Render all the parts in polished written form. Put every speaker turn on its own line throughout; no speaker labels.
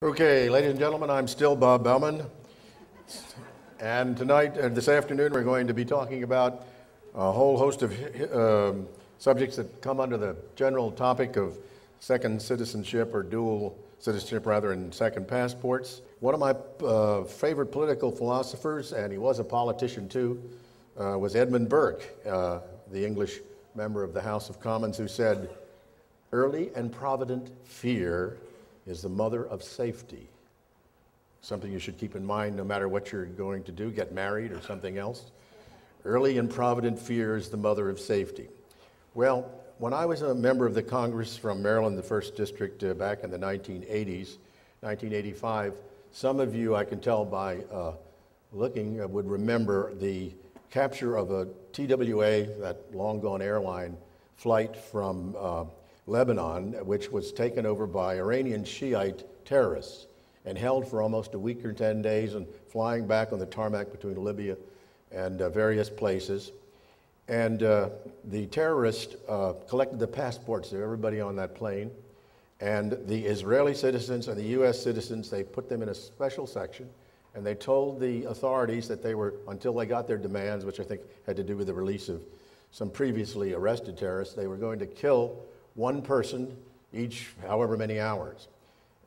Okay, ladies and gentlemen, I'm still Bob Bauman, and tonight, this afternoon, we're going to be talking about a whole host of subjects that come under the general topic of second citizenship, or dual citizenship rather, and second passports. One of my favorite political philosophers, and he was a politician too, was Edmund Burke, the English member of the House of Commons, who said, "Early and provident fear is the mother of safety." Something you should keep in mind no matter what you're going to do, get married or something else. Early and provident fear is the mother of safety. Well, when I was a member of the Congress from Maryland, the 1st District, back in the 1980s, 1985, some of you, I can tell by looking, would remember the capture of a TWA, that long-gone airline flight from Lebanon, which was taken over by Iranian Shiite terrorists and held for almost a week or 10 days and flying back on the tarmac between Libya and various places. And the terrorists collected the passports of everybody on that plane, and the Israeli citizens and the U.S. citizens, they put them in a special section, and they told the authorities that they were, until they got their demands, which I think had to do with the release of some previously arrested terrorists, they were going to kill one person each however many hours.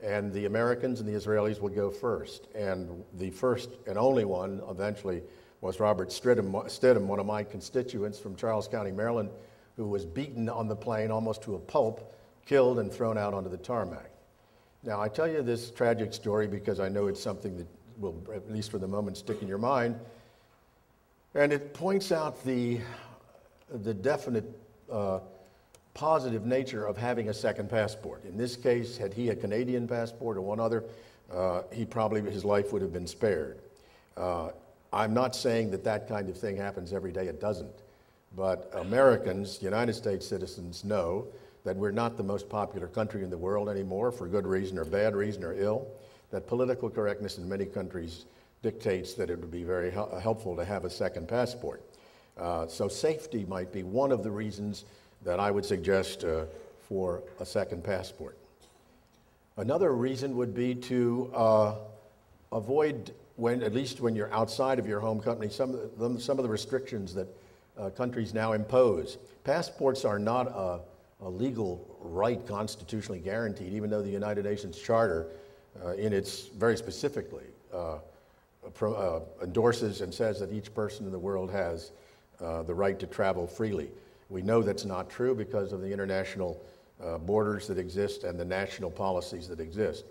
And the Americans and the Israelis would go first. And the first and only one eventually was Robert Stidham, one of my constituents from Charles County, Maryland, who was beaten on the plane almost to a pulp, killed and thrown out onto the tarmac. Now, I tell you this tragic story because I know it's something that will, at least for the moment, stick in your mind. And it points out the definite positive nature of having a second passport. In this case, had he a Canadian passport or one other, his life would have been spared. I'm not saying that that kind of thing happens every day, it doesn't. But Americans, United States citizens, know that we're not the most popular country in the world anymore, for good reason or bad reason or ill, that political correctness in many countries dictates that it would be very helpful to have a second passport. So safety might be one of the reasons that I would suggest for a second passport. Another reason would be to avoid, at least when you're outside of your home country, some of the restrictions that countries now impose. Passports are not a legal right constitutionally guaranteed, even though the United Nations Charter, in its very specifically, endorses and says that each person in the world has the right to travel freely. We know that's not true because of the international borders that exist and the national policies that exist.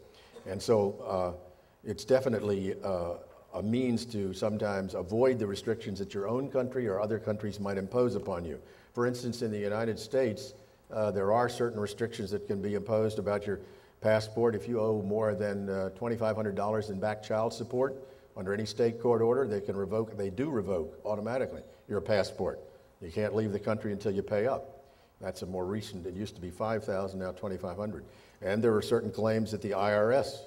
And so it's definitely a means to sometimes avoid the restrictions that your own country or other countries might impose upon you. For instance, in the United States, there are certain restrictions that can be imposed about your passport. If you owe more than $2,500 in back child support under any state court order, they do revoke automatically your passport. You can't leave the country until you pay up. That's a more recent, it used to be $5,000, now $2,500. And there are certain claims that the IRS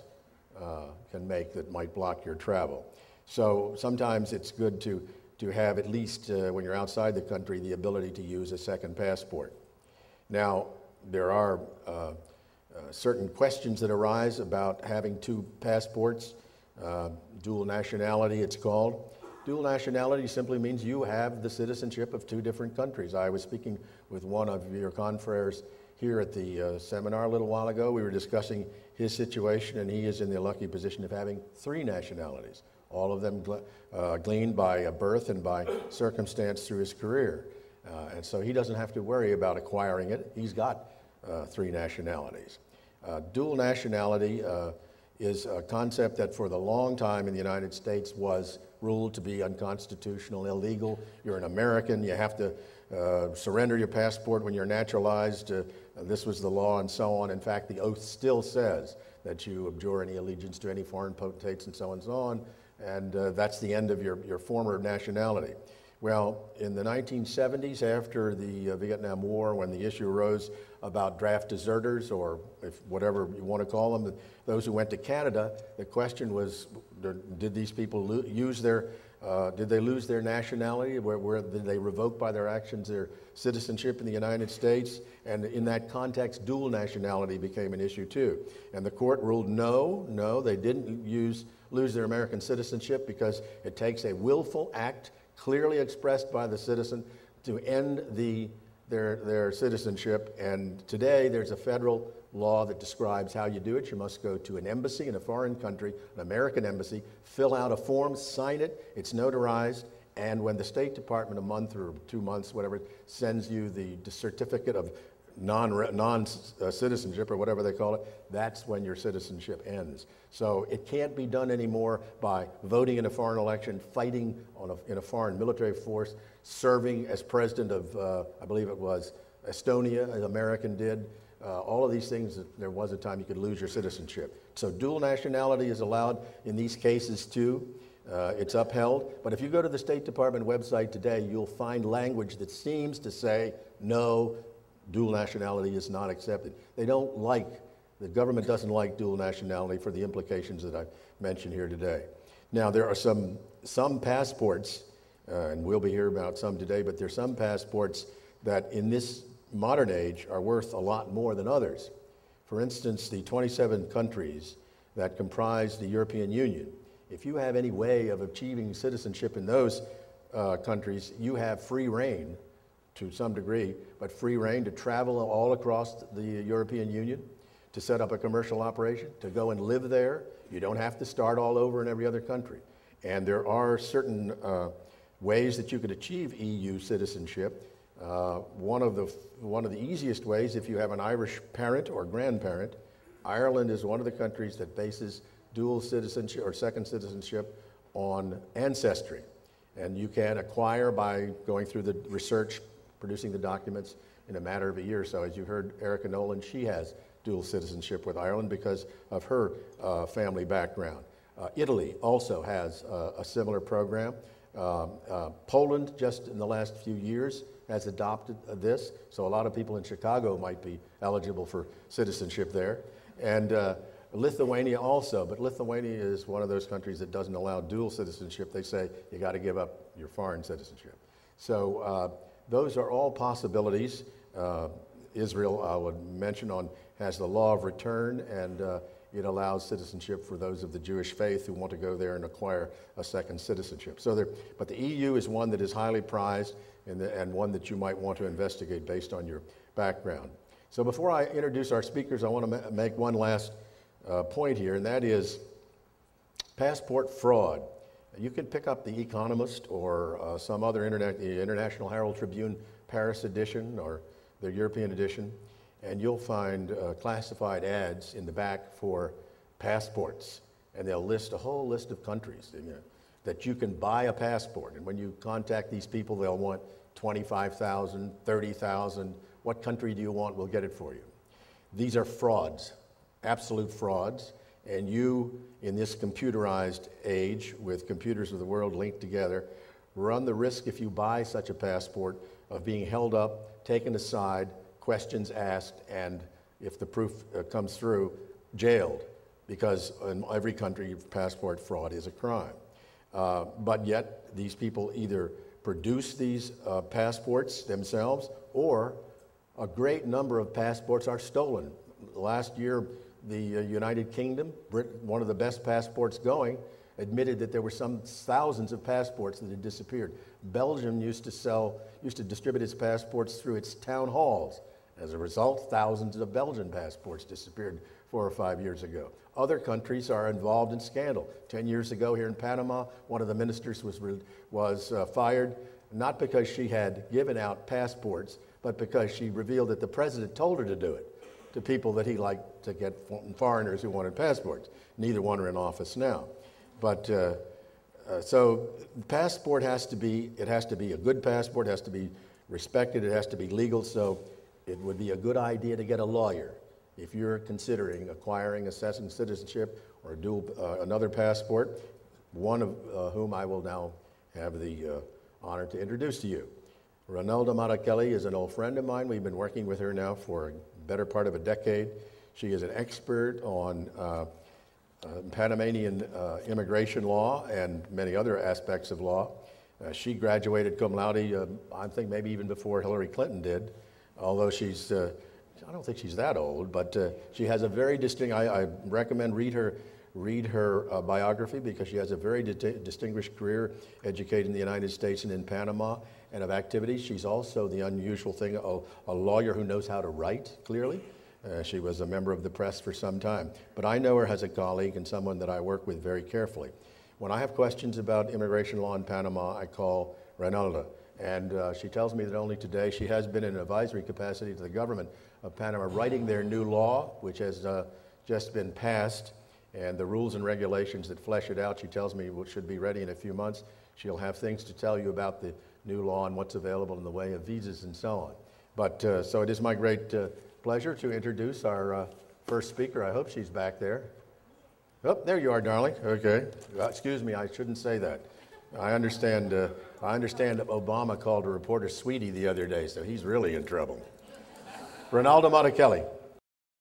can make that might block your travel. So sometimes it's good to have, at least when you're outside the country, the ability to use a second passport. Now, there are certain questions that arise about having two passports, dual nationality it's called. Dual nationality simply means you have the citizenship of two different countries. I was speaking with one of your confreres here at the seminar a little while ago. We were discussing his situation, and he is in the lucky position of having three nationalities, all of them gleaned by birth and by circumstance through his career. And so he doesn't have to worry about acquiring it. He's got three nationalities. Dual nationality is a concept that for the long time in the United States was ruled to be unconstitutional, illegal. You're an American, you have to surrender your passport when you're naturalized. This was the law and so on. In fact, the oath still says that you abjure any allegiance to any foreign potentates and so on, and that's the end of your former nationality. Well, in the 1970s, after the Vietnam War, when the issue arose about draft deserters, or whatever you want to call them, those who went to Canada, the question was, did these people use their Did they lose their nationality? Did they revoke by their actions their citizenship in the United States? And in that context, dual nationality became an issue too. And the court ruled no, they didn't lose their American citizenship because it takes a willful act clearly expressed by the citizen to end their citizenship. And today there's a federal law that describes how you do it. You must go to an embassy in a foreign country, an American embassy, fill out a form, sign it, it's notarized, and when the State Department, a month or 2 months, whatever, sends you the certificate of non-citizenship or whatever they call it, that's when your citizenship ends. So it can't be done anymore by voting in a foreign election, fighting in a foreign military force, serving as president of, I believe it was Estonia, an American did. All of these things, there was a time you could lose your citizenship. So dual nationality is allowed in these cases too. It's upheld. But if you go to the State Department website today, you'll find language that seems to say, no, dual nationality is not accepted. The government doesn't like dual nationality for the implications that I've mentioned here today. Now, there are some passports, and we'll be hearing about some today, but there's some passports that in this modern age are worth a lot more than others. For instance, the 27 countries that comprise the European Union, if you have any way of achieving citizenship in those countries, you have free rein to some degree, but free rein to travel all across the European Union, to set up a commercial operation, to go and live there. You don't have to start all over in every other country. And there are certain ways that you could achieve EU citizenship. One of the easiest ways, if you have an Irish parent or grandparent, Ireland is one of the countries that bases dual citizenship or second citizenship on ancestry. And you can acquire by going through the research, producing the documents in a matter of a year or so. As you heard Erica Nolan, she has dual citizenship with Ireland because of her family background. Italy also has a similar program. Poland, just in the last few years, has adopted this, so a lot of people in Chicago might be eligible for citizenship there. And Lithuania also, but Lithuania is one of those countries that doesn't allow dual citizenship. They say you got to give up your foreign citizenship. So those are all possibilities. Israel, I would mention, has the law of return, and it allows citizenship for those of the Jewish faith who want to go there and acquire a second citizenship. But the EU is one that is highly prized and one that you might want to investigate based on your background. So before I introduce our speakers, I want to make one last point here, and that is passport fraud. You can pick up The Economist or some other the International Herald Tribune Paris edition or the European edition, and you'll find classified ads in the back for passports, and they'll list a whole list of countries that you can buy a passport. And when you contact these people, they'll want 25,000, 30,000. What country do you want? We'll get it for you. These are frauds, absolute frauds, and you, in this computerized age with computers of the world linked together, run the risk, if you buy such a passport, of being held up, taken aside, questions asked, and if the proof comes through, jailed, because in every country, passport fraud is a crime. But yet, these people either produce these passports themselves, or a great number of passports are stolen. Last year, the United Kingdom, one of the best passports going, admitted that there were some thousands of passports that had disappeared. Belgium used to distribute its passports through its town halls. As a result, thousands of Belgian passports disappeared 4 or 5 years ago. Other countries are involved in scandal. 10 years ago here in Panama, one of the ministers was fired, not because she had given out passports, but because she revealed that the president told her to do it to people that he liked to get, foreigners who wanted passports. Neither one are in office now. But so the passport has to be a good passport, it has to be respected, it has to be legal, so it would be a good idea to get a lawyer if you're considering acquiring a second citizenship or another passport, one of whom I will now have the honor to introduce to you. Ronalda Marachelli is an old friend of mine. We've been working with her now for a better part of a decade. She is an expert on Panamanian immigration law and many other aspects of law. She graduated cum laude, I think maybe even before Hillary Clinton did, although she's, I don't think she's that old, but she has a very distinct, I recommend read her biography because she has a very distinguished career, educated in the United States and in Panama, and of activities. She's also the unusual thing, a lawyer who knows how to write clearly. She was a member of the press for some time. But I know her as a colleague and someone that I work with very carefully. When I have questions about immigration law in Panama, I call Reynalda. And she tells me that only today she has been in an advisory capacity to the government of Panama writing their new law, which has just been passed, and the rules and regulations that flesh it out. She tells me should be ready in a few months. She'll have things to tell you about the new law and what's available in the way of visas and so on. But so it is my great pleasure to introduce our first speaker. I hope she's back there. Oh, there you are, darling. Okay. Excuse me, I shouldn't say that. I understand that Obama called a reporter sweetie the other day, so he's really in trouble. Ronaldo Monticelli.